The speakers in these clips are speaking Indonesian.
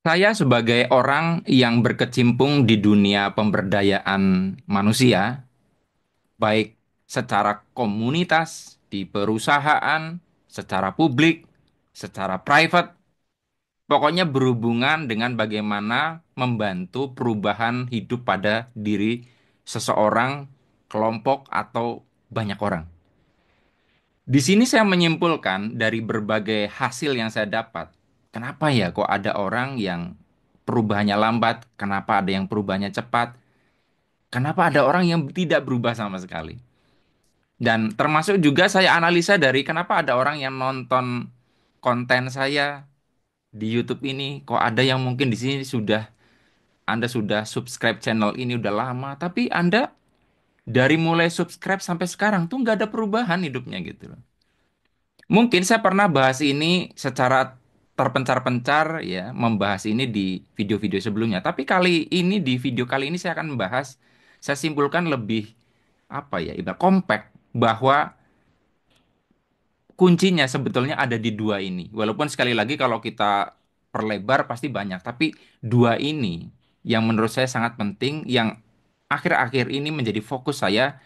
Saya sebagai orang yang berkecimpung di dunia pemberdayaan manusia, baik secara komunitas, di perusahaan, secara publik, secara private, pokoknya berhubungan dengan bagaimana membantu perubahan hidup pada diri seseorang, kelompok, atau banyak orang. Di sini saya menyimpulkan dari berbagai hasil yang saya dapat, kenapa ya kok ada orang yang perubahannya lambat, kenapa ada yang perubahannya cepat, kenapa ada orang yang tidak berubah sama sekali. Dan termasuk juga saya analisa dari kenapa ada orang yang nonton konten saya di YouTube ini, kok ada yang mungkin di sini Anda sudah subscribe channel ini udah lama, tapi Anda dari mulai subscribe sampai sekarang tuh nggak ada perubahan hidupnya gitu loh. Mungkin saya pernah bahas ini secara terpencar-pencar ya, membahas ini di video-video sebelumnya. Tapi kali ini di video kali ini saya akan membahas, saya simpulkan lebih apa ya, ibarat compact bahwa kuncinya sebetulnya ada di dua ini. Walaupun sekali lagi kalau kita perlebar pasti banyak, tapi dua ini yang menurut saya sangat penting, yang akhir-akhir ini menjadi fokus saya,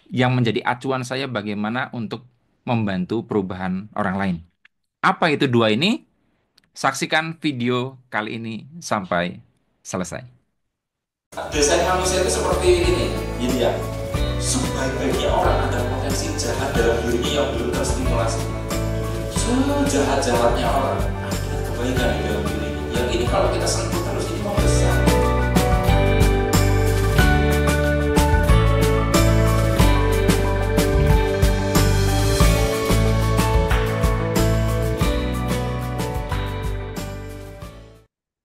yang menjadi acuan saya bagaimana untuk membantu perubahan orang lain. Apa itu dua ini? Saksikan video kali ini sampai selesai. Desain manusia itu seperti ini, gini ya. Sebaik-baiknya orang ada potensi jahat dalam dirinya yang belum terstimulasi. Sejahat-jahatnya orang ada kebaikan di dalam dirinya. Yang ini kalau kita sentuh terus ini mau besar.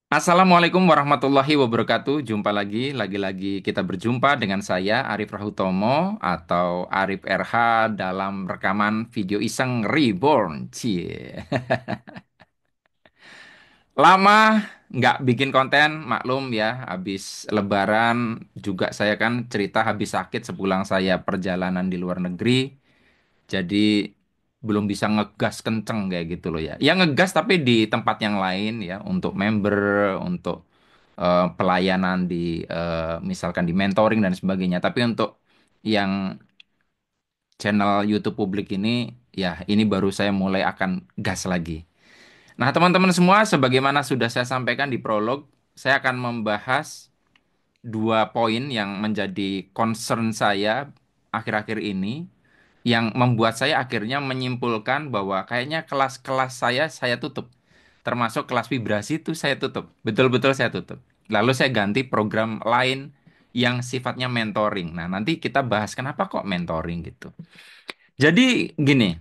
Assalamualaikum warahmatullahi wabarakatuh. Jumpa lagi kita berjumpa dengan saya Arif Rahutomo atau Arif RH dalam rekaman video iseng Reborn. Cie. Lama nggak bikin konten, maklum ya. Habis Lebaran juga saya kan cerita habis sakit sepulang saya perjalanan di luar negeri. Jadi belum bisa ngegas kenceng kayak gitu loh ya. Ya ngegas tapi di tempat yang lain ya, untuk member, untuk pelayanan di misalkan di mentoring dan sebagainya. Tapi untuk yang channel YouTube publik ini ya ini baru saya mulai akan gas lagi. Nah, teman-teman semua, sebagaimana sudah saya sampaikan di prolog, saya akan membahas dua poin yang menjadi concern saya akhir-akhir ini, yang membuat saya akhirnya menyimpulkan bahwa kayaknya kelas-kelas saya tutup. Termasuk kelas vibrasi itu saya tutup. Betul-betul saya tutup. Lalu saya ganti program lain yang sifatnya mentoring. Nah, nanti kita bahas kenapa kok mentoring gitu. Jadi gini,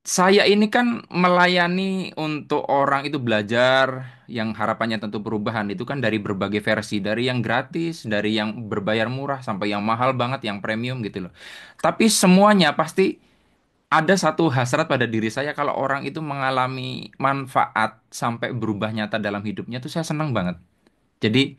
saya ini kan melayani untuk orang itu belajar yang harapannya tentu perubahan itu kan dari berbagai versi, dari yang gratis, dari yang berbayar murah sampai yang mahal banget, yang premium gitu loh. Tapi semuanya pasti ada satu hasrat pada diri saya, kalau orang itu mengalami manfaat sampai berubah nyata dalam hidupnya tuh saya senang banget. Jadi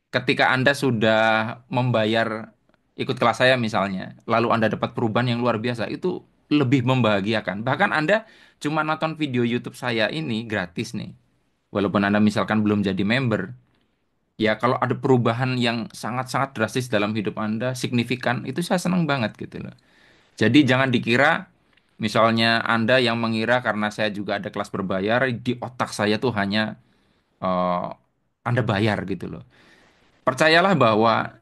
ketika Anda sudah membayar ikut kelas saya misalnya, lalu Anda dapat perubahan yang luar biasa, itu lebih membahagiakan. Bahkan Anda cuma nonton video YouTube saya ini gratis nih. Walaupun Anda misalkan belum jadi member, ya kalau ada perubahan yang sangat-sangat drastis dalam hidup Anda, signifikan, itu saya senang banget gitu loh. Jadi jangan dikira misalnya Anda yang mengira karena saya juga ada kelas berbayar, di otak saya tuh hanya eh, Anda bayar gitu loh. Percayalah bahwa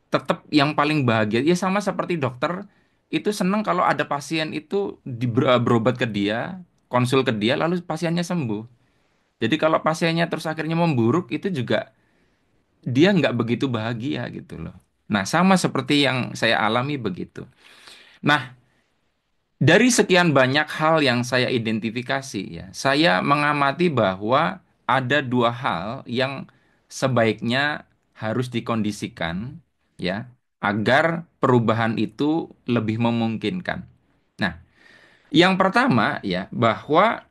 tetap yang paling bahagia ya sama seperti dokter itu seneng kalau ada pasien itu berobat ke dia, konsul ke dia lalu pasiennya sembuh. Jadi kalau pasiennya terus akhirnya memburuk itu juga dia nggak begitu bahagia gitu loh. Nah, sama seperti yang saya alami begitu. Nah, dari sekian banyak hal yang saya identifikasi ya, saya mengamati bahwa ada dua hal yang sebaiknya harus dikondisikan ya, agar perubahan itu lebih memungkinkan. Nah, yang pertama ya, bahwa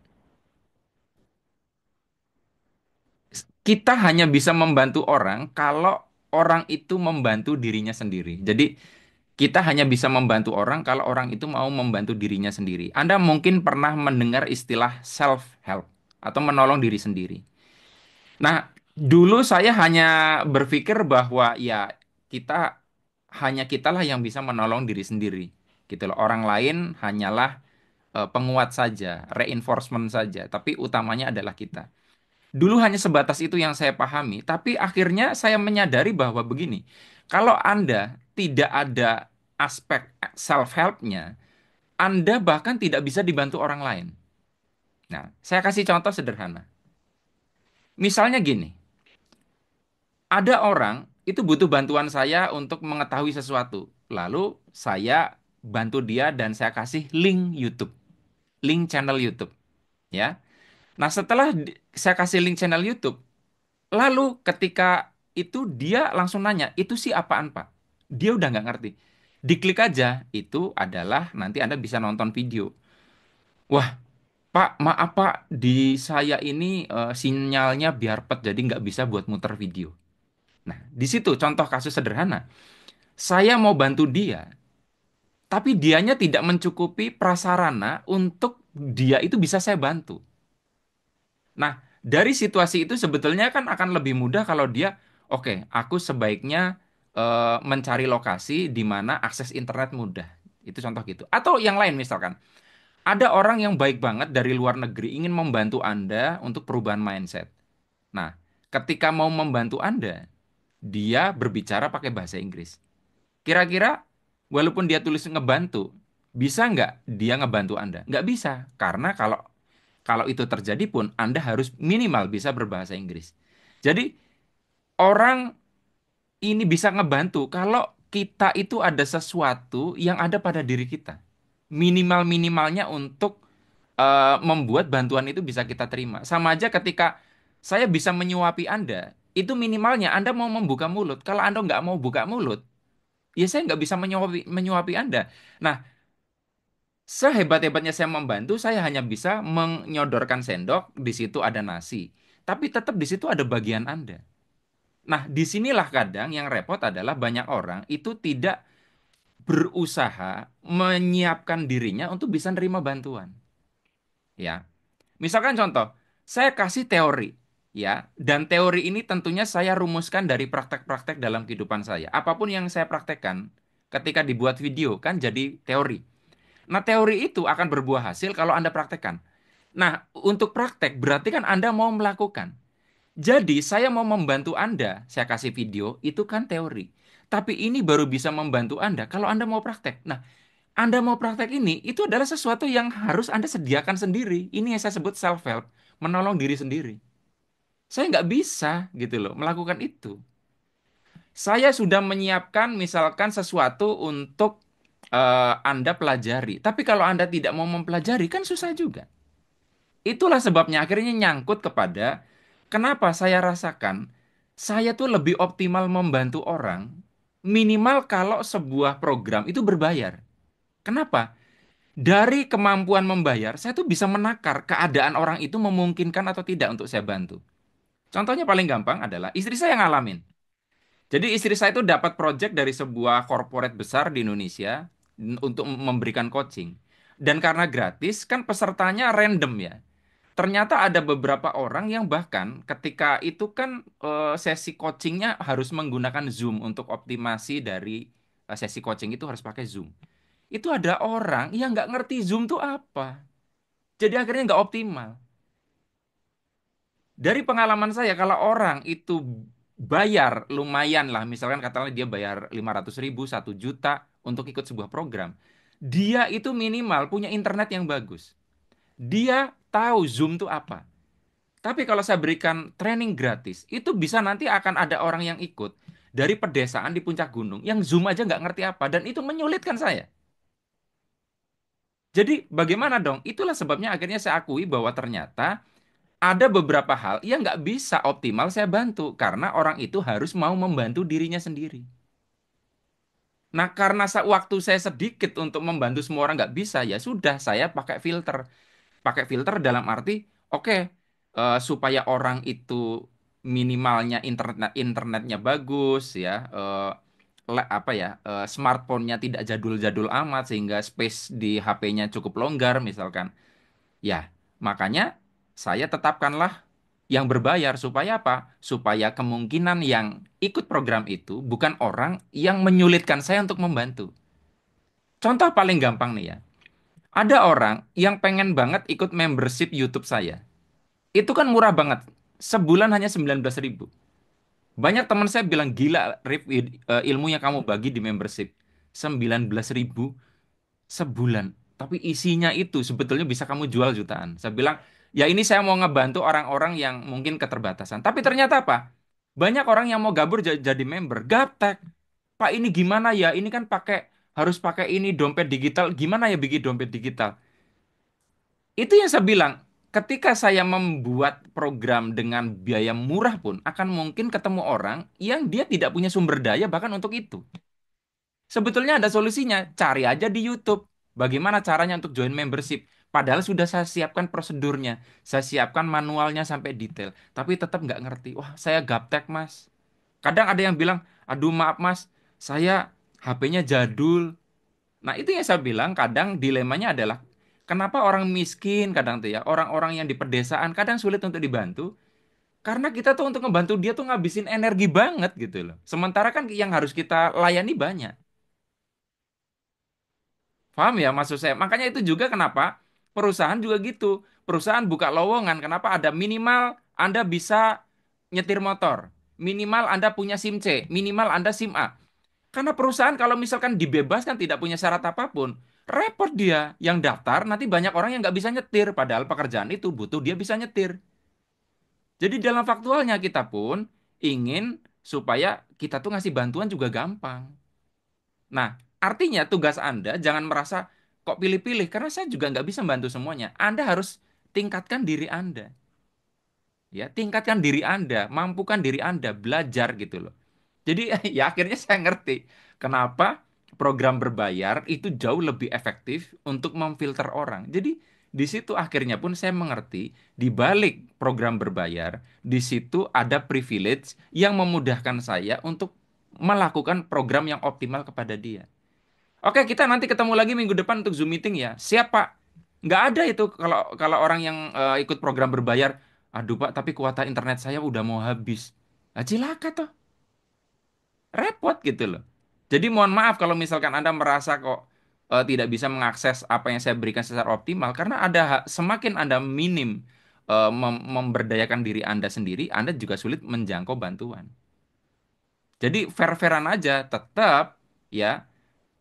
kita hanya bisa membantu orang kalau orang itu membantu dirinya sendiri. Jadi kita hanya bisa membantu orang kalau orang itu mau membantu dirinya sendiri. Anda mungkin pernah mendengar istilah self-help. atau menolong diri sendiri. Nah, dulu saya hanya berpikir bahwa ya kita hanya kitalah yang bisa menolong diri sendiri, gitu loh. Orang lain hanyalah penguat saja, reinforcement saja, tapi utamanya adalah kita. Dulu hanya sebatas itu yang saya pahami, tapi akhirnya saya menyadari bahwa begini, kalau Anda tidak ada aspek self-help-nya, Anda bahkan tidak bisa dibantu orang lain. Nah, saya kasih contoh sederhana. Misalnya gini, ada orang itu butuh bantuan saya untuk mengetahui sesuatu. Lalu saya bantu dia dan saya kasih link YouTube, link channel YouTube, ya. Nah, setelah saya kasih link channel YouTube, lalu ketika itu dia langsung nanya, itu sih apaan Pak? Dia udah nggak ngerti. Diklik aja, itu adalah nanti Anda bisa nonton video. Wah, Pak, maaf Pak, di saya ini sinyalnya biarpet jadi nggak bisa buat muter video. Nah, di situ contoh kasus sederhana. Saya mau bantu dia, tapi dianya tidak mencukupi prasarana untuk dia itu bisa saya bantu. Nah, dari situasi itu sebetulnya kan akan lebih mudah kalau dia, oke, aku sebaiknya mencari lokasi di mana akses internet mudah. Itu contoh gitu. Atau yang lain misalkan, ada orang yang baik banget dari luar negeri ingin membantu Anda untuk perubahan mindset. Nah, ketika mau membantu Anda, dia berbicara pakai bahasa Inggris. Kira-kira, walaupun dia tulis ngebantu, bisa nggak dia ngebantu Anda? Nggak bisa, karena kalau kalau itu terjadi pun Anda harus minimal bisa berbahasa Inggris. Jadi orang ini bisa ngebantu kalau kita itu ada sesuatu yang ada pada diri kita. Minimal-minimalnya untuk membuat bantuan itu bisa kita terima. Sama aja ketika saya bisa menyuapi Anda, itu minimalnya Anda mau membuka mulut. Kalau Anda nggak mau buka mulut, ya saya nggak bisa menyuapi Anda. Nah, sehebat-hebatnya saya membantu, saya hanya bisa menyodorkan sendok, di situ ada nasi. Tapi tetap di situ ada bagian Anda. Nah, disinilah kadang yang repot adalah banyak orang itu tidak berusaha menyiapkan dirinya untuk bisa nerima bantuan. Ya, misalkan contoh, saya kasih teori, ya, dan teori ini tentunya saya rumuskan dari praktek-praktek dalam kehidupan saya. Apapun yang saya praktekkan, ketika dibuat video kan jadi teori. Nah, teori itu akan berbuah hasil kalau Anda praktekkan. Nah, untuk praktek berarti kan Anda mau melakukan. Jadi, saya mau membantu Anda, saya kasih video, itu kan teori. Tapi ini baru bisa membantu Anda kalau Anda mau praktek. Nah, Anda mau praktek ini, itu adalah sesuatu yang harus Anda sediakan sendiri. Ini yang saya sebut self-help, menolong diri sendiri. Saya nggak bisa gitu loh, melakukan itu. Saya sudah menyiapkan misalkan sesuatu untuk Anda pelajari. Tapi kalau Anda tidak mau mempelajari, kan susah juga. Itulah sebabnya akhirnya nyangkut kepada kenapa saya rasakan saya tuh lebih optimal membantu orang minimal kalau sebuah program itu berbayar. Kenapa? Dari kemampuan membayar, saya tuh bisa menakar keadaan orang itu memungkinkan atau tidak untuk saya bantu. Contohnya paling gampang adalah istri saya ngalamin. Jadi istri saya itu dapat project dari sebuah corporate besar di Indonesia untuk memberikan coaching. Dan karena gratis, kan pesertanya random ya. Ternyata ada beberapa orang yang bahkan ketika itu kan sesi coachingnya harus menggunakan Zoom untuk optimasi dari sesi coaching itu harus pakai Zoom. Itu ada orang yang nggak ngerti Zoom tuh apa. Jadi akhirnya nggak optimal. Dari pengalaman saya, kalau orang itu bayar lumayan lah, misalkan katakanlah dia bayar 500.000, 1 juta untuk ikut sebuah program. Dia itu minimal punya internet yang bagus. Dia tahu Zoom tuh apa. Tapi kalau saya berikan training gratis, itu bisa nanti akan ada orang yang ikut dari pedesaan di puncak gunung yang Zoom aja nggak ngerti apa dan itu menyulitkan saya. Jadi bagaimana dong? Itulah sebabnya akhirnya saya akui bahwa ternyata ada beberapa hal yang nggak bisa optimal saya bantu karena orang itu harus mau membantu dirinya sendiri. Nah, karena waktu saya sedikit untuk membantu semua orang nggak bisa, ya sudah saya pakai filter. Pakai filter dalam arti, oke, supaya orang itu minimalnya internetnya bagus ya, apa ya, smartphone-nya tidak jadul-jadul amat sehingga space di HP-nya cukup longgar misalkan. Ya, makanya saya tetapkanlah yang berbayar supaya apa? Supaya kemungkinan yang ikut program itu bukan orang yang menyulitkan saya untuk membantu. Contoh paling gampang nih ya. Ada orang yang pengen banget ikut membership YouTube saya. Itu kan murah banget. Sebulan hanya 19.000. Banyak teman saya bilang, gila, Rif, ilmu yang kamu bagi di membership. 19.000 sebulan. Tapi isinya itu sebetulnya bisa kamu jual jutaan. Saya bilang, ya ini saya mau ngebantu orang-orang yang mungkin keterbatasan. Tapi ternyata apa? Banyak orang yang mau gabur jadi member. Gaptek. Pak, ini gimana ya? Ini kan harus pakai ini dompet digital. Gimana ya bikin dompet digital? Itu yang saya bilang, ketika saya membuat program dengan biaya murah pun akan mungkin ketemu orang yang dia tidak punya sumber daya bahkan untuk itu. Sebetulnya ada solusinya, cari aja di YouTube. Bagaimana caranya untuk join membership? Padahal sudah saya siapkan prosedurnya, saya siapkan manualnya sampai detail, tapi tetap nggak ngerti. Wah, saya gaptek, Mas. Kadang ada yang bilang, aduh maaf, Mas, saya HP-nya jadul. Nah, itu yang saya bilang, kadang dilemanya adalah, kenapa orang miskin kadang tuh ya, orang-orang yang di pedesaan kadang sulit untuk dibantu, karena kita tuh untuk ngebantu dia tuh ngabisin energi banget gitu loh. Sementara kan yang harus kita layani banyak. Paham ya maksud saya? Makanya itu juga kenapa perusahaan juga gitu. Perusahaan buka lowongan, kenapa ada minimal Anda bisa nyetir motor, minimal Anda punya SIM C, minimal Anda SIM A. Karena perusahaan kalau misalkan dibebaskan tidak punya syarat apapun, repot dia. Yang daftar nanti banyak orang yang nggak bisa nyetir, padahal pekerjaan itu butuh dia bisa nyetir. Jadi dalam faktualnya kita pun ingin supaya kita tuh ngasih bantuan juga gampang. Nah, artinya tugas Anda jangan merasa kok pilih-pilih, karena saya juga nggak bisa bantu semuanya. Anda harus tingkatkan diri Anda. Ya, tingkatkan diri Anda, mampukan diri Anda, belajar gitu loh. Jadi ya akhirnya saya ngerti kenapa program berbayar itu jauh lebih efektif untuk memfilter orang. Jadi di situ akhirnya pun saya mengerti di balik program berbayar, di situ ada privilege yang memudahkan saya untuk melakukan program yang optimal kepada dia. Oke, kita nanti ketemu lagi minggu depan untuk Zoom meeting ya. Siap, Pak. Nggak ada itu kalau kalau orang yang ikut program berbayar. Aduh, Pak, tapi kuota internet saya udah mau habis. Nah, cilaka toh. Repot gitu loh. Jadi mohon maaf kalau misalkan Anda merasa kok tidak bisa mengakses apa yang saya berikan secara optimal karena semakin Anda minim memberdayakan diri Anda sendiri, Anda juga sulit menjangkau bantuan. Jadi fair-fairan aja, tetap ya.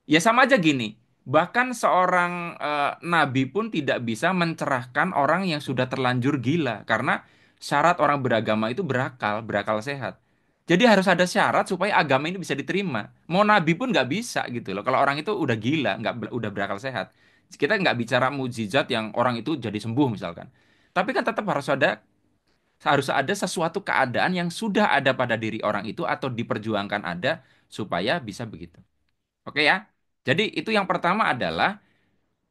Ya sama aja gini, bahkan seorang nabi pun tidak bisa mencerahkan orang yang sudah terlanjur gila, karena syarat orang beragama itu berakal, berakal sehat. Jadi harus ada syarat supaya agama ini bisa diterima. Mau nabi pun nggak bisa gitu loh. Kalau orang itu udah gila, udah berakal sehat. Kita nggak bicara mukjizat yang orang itu jadi sembuh misalkan. Tapi kan tetap harus ada sesuatu keadaan yang sudah ada pada diri orang itu atau diperjuangkan ada supaya bisa begitu. Oke ya. Jadi itu yang pertama adalah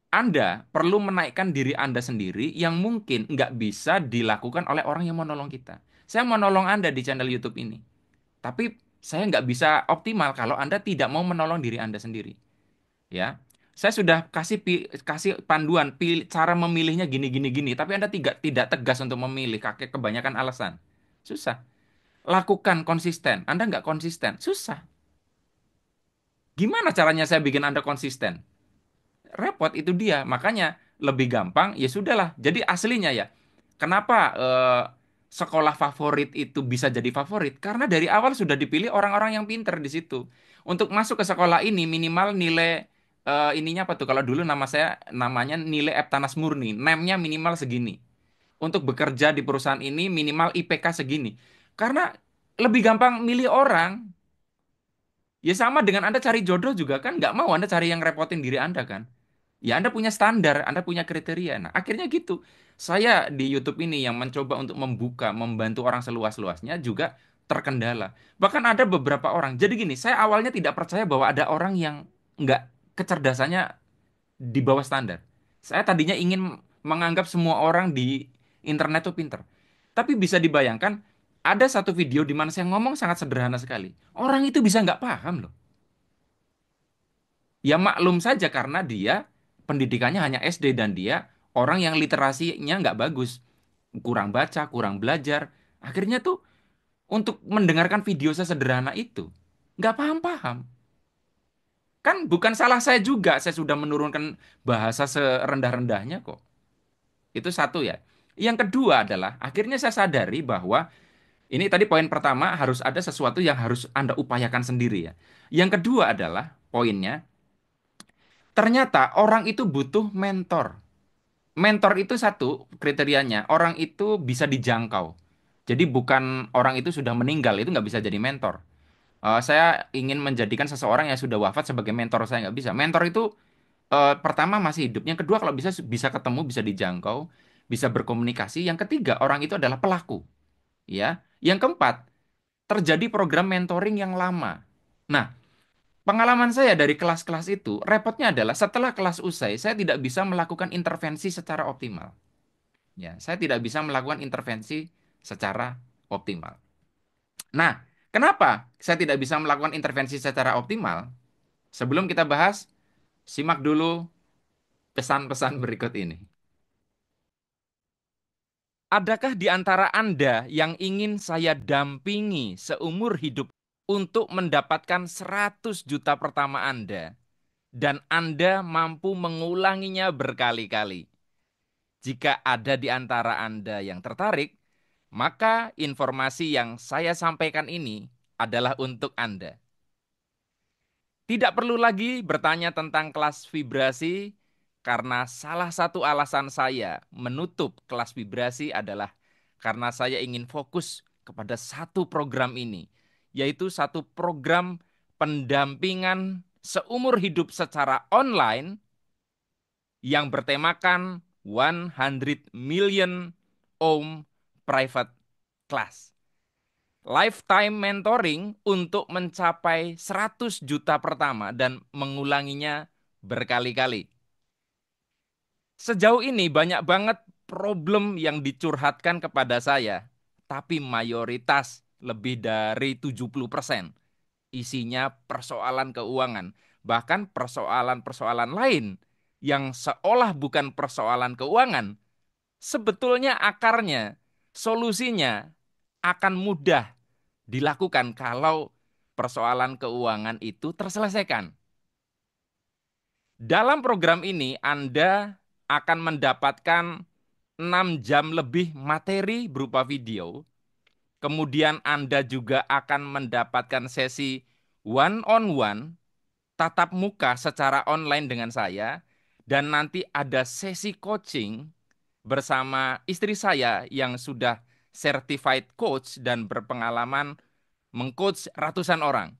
Anda perlu menaikkan diri Anda sendiri yang mungkin nggak bisa dilakukan oleh orang yang mau nolong kita. Saya mau nolong Anda di channel YouTube ini. Tapi saya nggak bisa optimal kalau Anda tidak mau menolong diri Anda sendiri. Ya. Saya sudah kasih panduan cara memilihnya gini gini gini, tapi Anda tidak tidak tegas untuk memilih, kakek kebanyakan alasan. Susah. Lakukan konsisten. Anda nggak konsisten. Susah. Gimana caranya saya bikin Anda konsisten? Repot itu dia. Makanya lebih gampang ya sudahlah. Jadi aslinya ya. Kenapa sekolah favorit itu bisa jadi favorit? Karena dari awal sudah dipilih orang-orang yang pinter di situ. Untuk masuk ke sekolah ini minimal nilai ininya apa tuh? Kalau dulu namanya nilai Eptanas murni, NEM-nya minimal segini. Untuk bekerja di perusahaan ini minimal IPK segini. Karena lebih gampang milih orang. Ya sama dengan Anda cari jodoh juga kan nggak mau Anda cari yang repotin diri Anda kan. Ya Anda punya standar, Anda punya kriteria. Nah akhirnya gitu. Saya di YouTube ini yang mencoba untuk membuka, membantu orang seluas-luasnya juga terkendala. Bahkan ada beberapa orang. Jadi gini, saya awalnya tidak percaya bahwa ada orang yang nggak kecerdasannya di bawah standar. Saya tadinya ingin menganggap semua orang di internet itu pinter. Tapi bisa dibayangkan, ada satu video di mana saya ngomong sangat sederhana sekali. Orang itu bisa nggak paham loh. Ya maklum saja karena dia pendidikannya hanya SD dan dia orang yang literasinya nggak bagus. kurang baca, kurang belajar. Akhirnya tuh untuk mendengarkan video sesederhana itu, nggak paham-paham. Kan bukan salah saya juga, saya sudah menurunkan bahasa serendah-rendahnya kok. Itu satu ya. Yang kedua adalah, akhirnya saya sadari bahwa, ini tadi poin pertama, harus ada sesuatu yang harus Anda upayakan sendiri ya. Yang kedua adalah, poinnya, ternyata orang itu butuh mentor. Mentor itu satu kriterianya, orang itu bisa dijangkau. Jadi bukan orang itu sudah meninggal, itu nggak bisa jadi mentor. Saya ingin menjadikan seseorang yang sudah wafat sebagai mentor, saya nggak bisa. Mentor itu pertama masih hidup, yang kedua kalau bisa bisa ketemu, bisa dijangkau, bisa berkomunikasi. Yang ketiga orang itu adalah pelaku, ya. Yang keempat, terjadi program mentoring yang lama. Nah, pengalaman saya dari kelas-kelas itu, repotnya adalah setelah kelas usai, saya tidak bisa melakukan intervensi secara optimal. Ya, saya tidak bisa melakukan intervensi secara optimal. Nah, kenapa saya tidak bisa melakukan intervensi secara optimal? Sebelum kita bahas, simak dulu pesan-pesan berikut ini. Adakah di antara Anda yang ingin saya dampingi seumur hidup untuk mendapatkan 100 juta pertama Anda dan Anda mampu mengulanginya berkali-kali? Jika ada di antara Anda yang tertarik, maka informasi yang saya sampaikan ini adalah untuk Anda. Tidak perlu lagi bertanya tentang kelas vibrasi, karena salah satu alasan saya menutup kelas vibrasi adalah karena saya ingin fokus kepada satu program ini, yaitu satu program pendampingan seumur hidup secara online yang bertemakan 100 million ohm private class. Lifetime mentoring untuk mencapai 100 juta pertama dan mengulanginya berkali-kali. Sejauh ini banyak banget problem yang dicurhatkan kepada saya, tapi mayoritas lebih dari 70% isinya persoalan keuangan, bahkan persoalan-persoalan lain yang seolah bukan persoalan keuangan, sebetulnya akarnya, solusinya akan mudah dilakukan kalau persoalan keuangan itu terselesaikan. Dalam program ini Anda akan mendapatkan 6 jam lebih materi berupa video. Kemudian Anda juga akan mendapatkan sesi one on one, tatap muka secara online dengan saya, dan nanti ada sesi coaching bersama istri saya yang sudah certified coach dan berpengalaman mengcoach ratusan orang.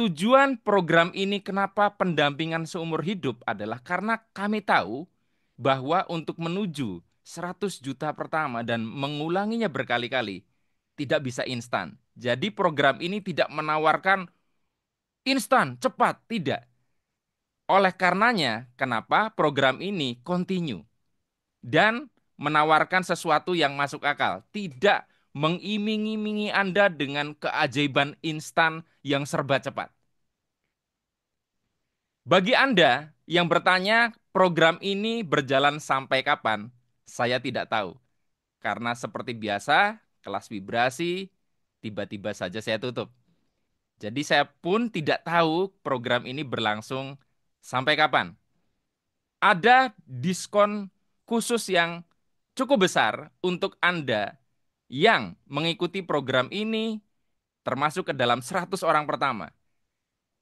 Tujuan program ini kenapa pendampingan seumur hidup adalah karena kami tahu bahwa untuk menuju 100 juta pertama dan mengulanginya berkali-kali tidak bisa instan. Jadi program ini tidak menawarkan instan, cepat, tidak. Oleh karenanya, kenapa program ini continue dan menawarkan sesuatu yang masuk akal, tidak mengiming-imingi Anda dengan keajaiban instan yang serba cepat. Bagi Anda yang bertanya program ini berjalan sampai kapan, saya tidak tahu. Karena seperti biasa, kelas vibrasi tiba-tiba saja saya tutup. Jadi saya pun tidak tahu program ini berlangsung sampai kapan. Ada diskon khusus yang cukup besar untuk Anda yang mengikuti program ini termasuk ke dalam 100 orang pertama.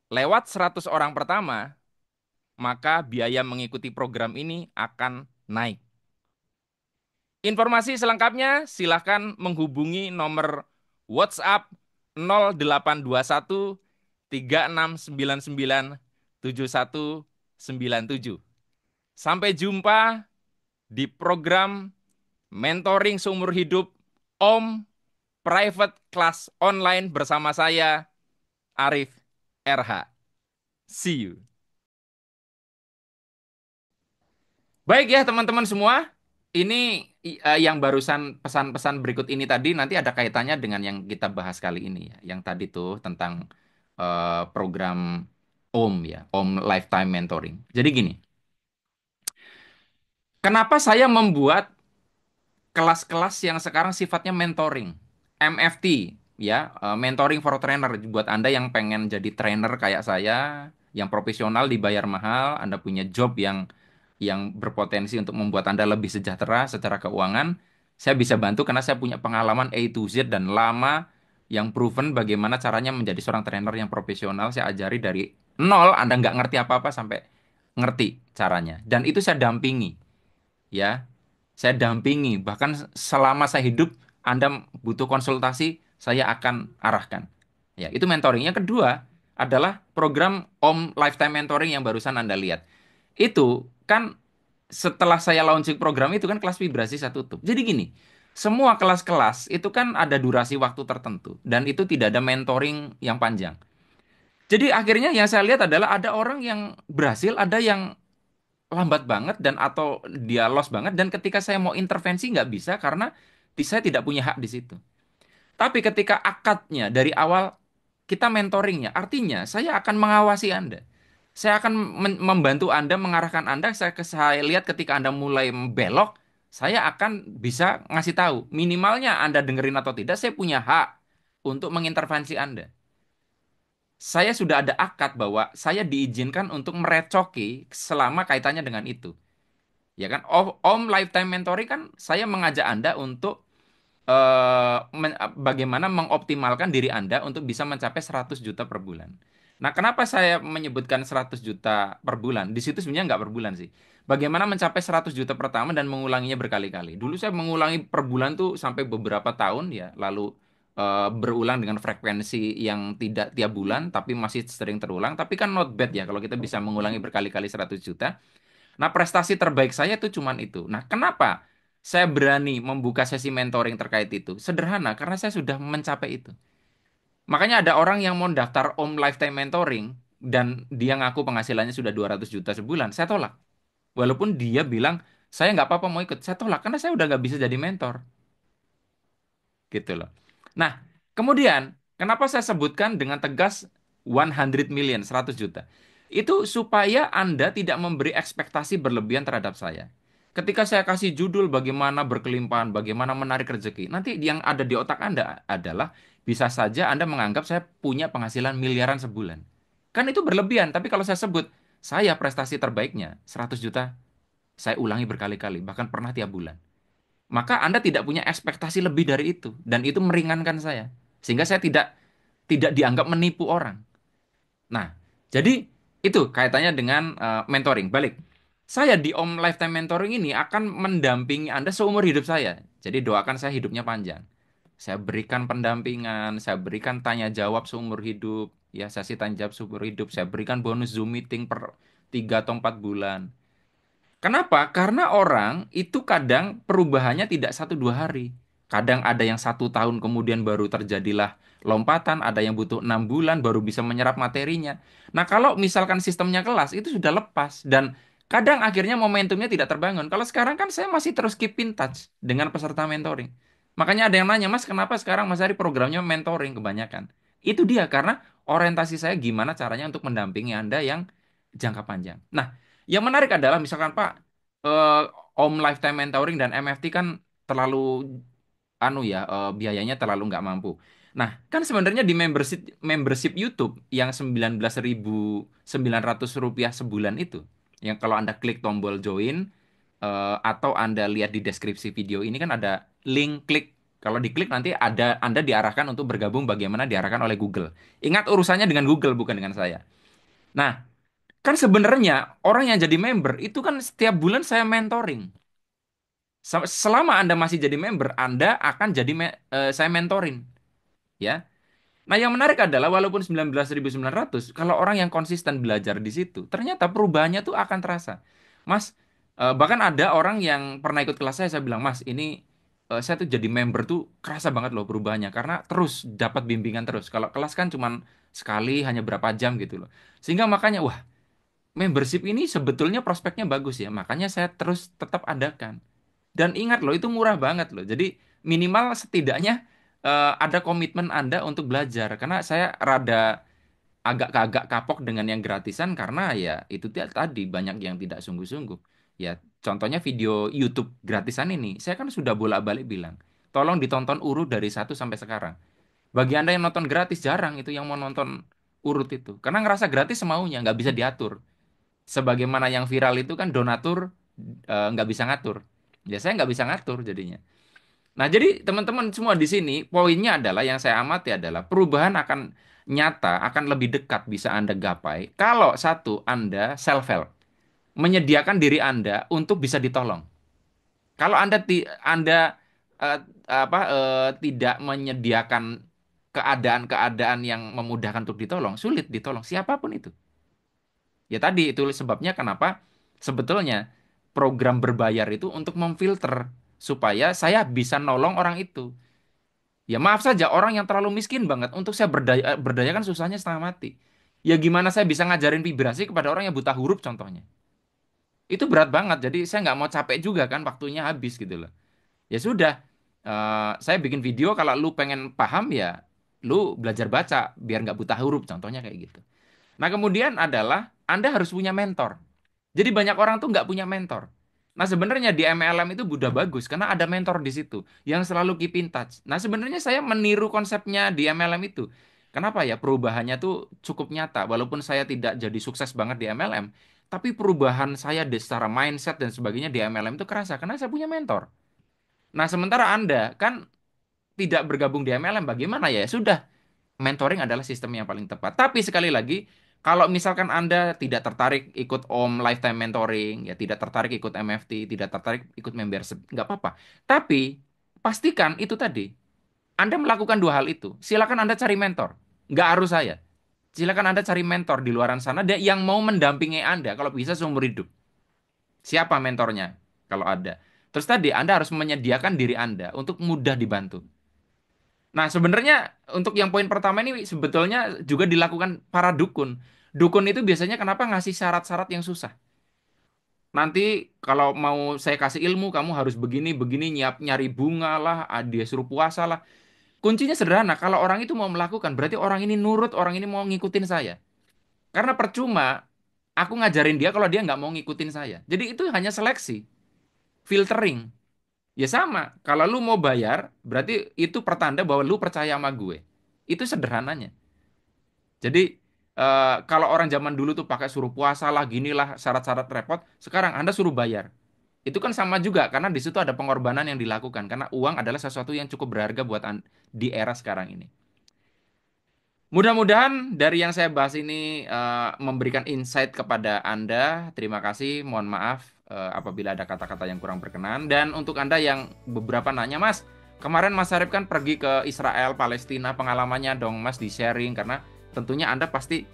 Lewat 100 orang pertama, maka biaya mengikuti program ini akan naik. Informasi selengkapnya silahkan menghubungi nomor WhatsApp 0821 3699 7197. Sampai jumpa di program mentoring seumur hidup Om Private Class Online bersama saya, Arif RH. See you. Baik ya teman-teman semua, ini yang barusan pesan-pesan berikut ini tadi nanti ada kaitannya dengan yang kita bahas kali ini ya. Yang tadi tuh tentang program OM ya, OM Lifetime Mentoring. Jadi gini, kenapa saya membuat kelas-kelas yang sekarang sifatnya mentoring, MFT, ya, mentoring for trainer. Buat Anda yang pengen jadi trainer kayak saya, yang profesional dibayar mahal, Anda punya job yang berpotensi untuk membuat Anda lebih sejahtera secara keuangan, saya bisa bantu karena saya punya pengalaman A to Z dan lama yang proven bagaimana caranya menjadi seorang trainer yang profesional. Saya ajari dari nol, Anda nggak ngerti apa-apa sampai ngerti caranya. Dan itu saya dampingi, ya. Saya dampingi, bahkan selama saya hidup, Anda butuh konsultasi, saya akan arahkan. Ya, itu mentoring. Yang kedua adalah program Om Lifetime Mentoring yang barusan Anda lihat. Itu kan setelah saya launching program itu kan kelas vibrasi saya tutup. Jadi gini, semua kelas-kelas itu kan ada durasi waktu tertentu dan itu tidak ada mentoring yang panjang. Jadi akhirnya yang saya lihat adalah ada orang yang berhasil, ada yang lambat banget dan atau dia lost banget dan ketika saya mau intervensi nggak bisa karena saya tidak punya hak di situ. Tapi ketika akadnya dari awal kita mentoringnya, artinya saya akan mengawasi Anda. Saya akan membantu Anda, mengarahkan Anda. Saya lihat ketika Anda mulai belok, saya akan bisa ngasih tahu. Minimalnya Anda dengerin atau tidak, saya punya hak untuk mengintervensi Anda. Saya sudah ada akad bahwa saya diizinkan untuk merecoki selama kaitannya dengan itu. Ya kan, Om Lifetime Mentoring kan saya mengajak Anda untuk bagaimana mengoptimalkan diri Anda untuk bisa mencapai 100 juta per bulan. Nah, kenapa saya menyebutkan 100 juta per bulan? Di situ sebenarnya nggak per bulan sih. Bagaimana mencapai 100 juta pertama dan mengulanginya berkali-kali. Dulu saya mengulangi per bulan tuh sampai beberapa tahun ya, lalu berulang dengan frekuensi yang tidak tiap bulan, tapi masih sering terulang. Tapi kan not bad ya kalau kita bisa mengulangi berkali-kali 100 juta. Nah, prestasi terbaik saya itu cuman itu. Nah, kenapa saya berani membuka sesi mentoring terkait itu? Sederhana, karena saya sudah mencapai itu. Makanya ada orang yang mau daftar Om Lifetime Mentoring dan dia ngaku penghasilannya sudah 200 juta sebulan. Saya tolak. Walaupun dia bilang, saya nggak apa-apa mau ikut. Saya tolak karena saya udah nggak bisa jadi mentor. Gitu loh. Nah, kemudian kenapa saya sebutkan dengan tegas 100 million, 100 juta? Itu supaya Anda tidak memberi ekspektasi berlebihan terhadap saya. Ketika saya kasih judul bagaimana berkelimpahan, bagaimana menarik rezeki, nanti yang ada di otak Anda adalah bisa saja Anda menganggap saya punya penghasilan miliaran sebulan. Kan itu berlebihan, tapi kalau saya sebut, saya prestasi terbaiknya 100 juta, saya ulangi berkali-kali, bahkan pernah tiap bulan. Maka Anda tidak punya ekspektasi lebih dari itu dan itu meringankan saya sehingga saya tidak dianggap menipu orang. Nah, jadi itu kaitannya dengan mentoring. Balik. Saya di Om Lifetime Mentoring ini akan mendampingi Anda seumur hidup saya. Jadi doakan saya hidupnya panjang. Saya berikan pendampingan, saya berikan tanya jawab seumur hidup, ya sesi tanya jawab seumur hidup, saya berikan bonus Zoom meeting per 3 atau 4 bulan. Kenapa? Karena orang itu kadang perubahannya tidak 1 2 hari. Kadang ada yang 1 tahun kemudian baru terjadilah lompatan, ada yang butuh 6 bulan baru bisa menyerap materinya. Nah, kalau misalkan sistemnya kelas itu sudah lepas dan kadang akhirnya momentumnya tidak terbangun. Kalau sekarang kan saya masih terus keep in touch dengan peserta mentoring. Makanya ada yang nanya, Mas, kenapa sekarang Mas Ari programnya mentoring kebanyakan? Itu dia karena orientasi saya gimana caranya untuk mendampingi Anda yang jangka panjang. Nah, yang menarik adalah misalkan Pak, eh, Om Lifetime Mentoring dan MFT kan terlalu anu ya, biayanya terlalu nggak mampu. Nah, kan sebenarnya di membership membership YouTube yang 19.900 rupiah sebulan itu, yang kalau Anda klik tombol join atau Anda lihat di deskripsi video ini kan ada link klik. Kalau diklik nanti ada Anda diarahkan untuk bergabung bagaimana diarahkan oleh Google. Ingat urusannya dengan Google bukan dengan saya. Nah, kan sebenarnya orang yang jadi member itu kan setiap bulan saya mentoring. Selama Anda masih jadi member, Anda akan jadi saya mentoring, ya. Nah, yang menarik adalah walaupun 19.900, kalau orang yang konsisten belajar di situ, ternyata perubahannya tuh akan terasa. Mas, bahkan ada orang yang pernah ikut kelas saya bilang, Mas, ini saya tuh jadi member tuh kerasa banget loh perubahannya karena terus dapat bimbingan terus. Kalau kelas kan cuman sekali hanya berapa jam gitu loh. Sehingga makanya wah, membership ini sebetulnya prospeknya bagus ya. Makanya saya terus tetap adakan. Dan ingat loh, itu murah banget loh. Jadi minimal setidaknya ada komitmen Anda untuk belajar. Karena saya rada agak kapok dengan yang gratisan karena ya itu tadi banyak yang tidak sungguh-sungguh. Ya, contohnya video YouTube gratisan ini, saya kan sudah bolak-balik bilang, tolong ditonton urut dari satu sampai sekarang. Bagi Anda yang nonton gratis, jarang itu yang mau nonton urut itu. Karena ngerasa gratis semaunya, nggak bisa diatur. Sebagaimana yang viral itu kan donatur nggak bisa ngatur. Ya saya nggak bisa ngatur jadinya. Nah jadi teman-teman semua di sini poinnya adalah yang saya amati adalah perubahan akan nyata, akan lebih dekat bisa Anda gapai kalau satu Anda self-help, menyediakan diri Anda untuk bisa ditolong. Kalau Anda tidak menyediakan keadaan-keadaan yang memudahkan untuk ditolong, sulit ditolong siapapun itu. Ya tadi itu sebabnya kenapa sebetulnya program berbayar itu untuk memfilter supaya saya bisa nolong orang itu. Ya maaf saja orang yang terlalu miskin banget untuk saya berdayakan susahnya setengah mati. Ya gimana saya bisa ngajarin vibrasi kepada orang yang buta huruf contohnya. Itu berat banget. Jadi saya nggak mau capek juga kan waktunya habis gitu loh. Ya sudah, saya bikin video kalau lu pengen paham ya lu belajar baca biar nggak buta huruf contohnya kayak gitu. Nah, kemudian adalah Anda harus punya mentor. Jadi banyak orang tuh nggak punya mentor. Nah, sebenarnya di MLM itu udah bagus karena ada mentor di situ yang selalu keep in touch. Nah, sebenarnya saya meniru konsepnya di MLM itu. Kenapa ya? Perubahannya tuh cukup nyata. Walaupun saya tidak jadi sukses banget di MLM, tapi perubahan saya secara mindset dan sebagainya di MLM itu kerasa karena saya punya mentor. Nah, sementara Anda kan tidak bergabung di MLM, bagaimana ya? Sudah, mentoring adalah sistem yang paling tepat. Tapi sekali lagi, kalau misalkan Anda tidak tertarik ikut Om Lifetime Mentoring, ya tidak tertarik ikut MFT, tidak tertarik ikut membership, nggak apa-apa. Tapi pastikan itu tadi, Anda melakukan dua hal itu. Silakan Anda cari mentor, nggak harus saya. Silakan Anda cari mentor di luaran sana yang mau mendampingi Anda kalau bisa seumur hidup. Siapa mentornya? Kalau ada. Terus tadi Anda harus menyediakan diri Anda untuk mudah dibantu. Nah, sebenarnya untuk yang poin pertama ini sebetulnya juga dilakukan para dukun. Dukun itu biasanya kenapa ngasih syarat-syarat yang susah. Nanti kalau mau saya kasih ilmu, kamu harus begini, begini, nyari bunga lah, dia suruh puasa lah. Kuncinya sederhana, kalau orang itu mau melakukan, berarti orang ini nurut, orang ini mau ngikutin saya. Karena percuma, aku ngajarin dia kalau dia nggak mau ngikutin saya. Jadi itu hanya seleksi, filtering. Ya sama, kalau lu mau bayar, berarti itu pertanda bahwa lu percaya sama gue. Itu sederhananya. Jadi kalau orang zaman dulu tuh pakai suruh puasa lah, ginilah syarat-syarat repot, sekarang Anda suruh bayar. Itu kan sama juga karena di situ ada pengorbanan yang dilakukan karena uang adalah sesuatu yang cukup berharga buat di era sekarang ini. Mudah-mudahan dari yang saya bahas ini memberikan insight kepada Anda. Terima kasih. Mohon maaf apabila ada kata-kata yang kurang berkenan. Dan untuk Anda yang beberapa nanya, Mas, kemarin Mas Arif kan pergi ke Israel, Palestina, pengalamannya dong Mas di-sharing. Karena tentunya Anda pasti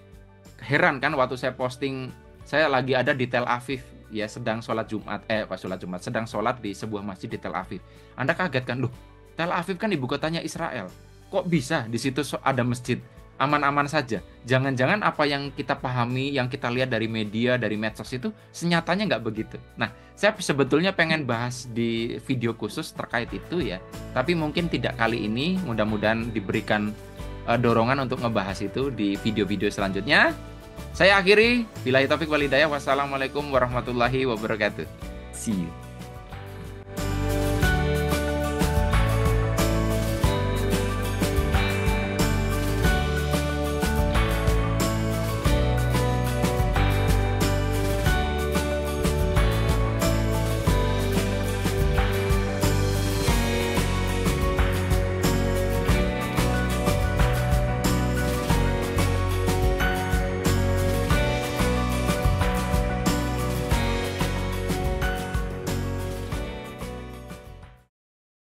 heran kan waktu saya posting, saya lagi ada di Tel Aviv, ya sedang sholat Jumat, pas sholat Jumat, sedang sholat di sebuah masjid di Tel Aviv. Anda kaget kan, loh, Tel Aviv kan ibu kotanya Israel. Kok bisa di situ ada masjid? Aman-aman saja. Jangan-jangan apa yang kita pahami, yang kita lihat dari media, dari medsos itu, senyatanya nggak begitu. Nah, saya sebetulnya pengen bahas di video khusus terkait itu ya. Tapi mungkin tidak kali ini, mudah-mudahan diberikan dorongan untuk ngebahas itu di video-video selanjutnya. Saya akhiri, billahi taufik wal hidayah, wassalamualaikum warahmatullahi wabarakatuh. See you.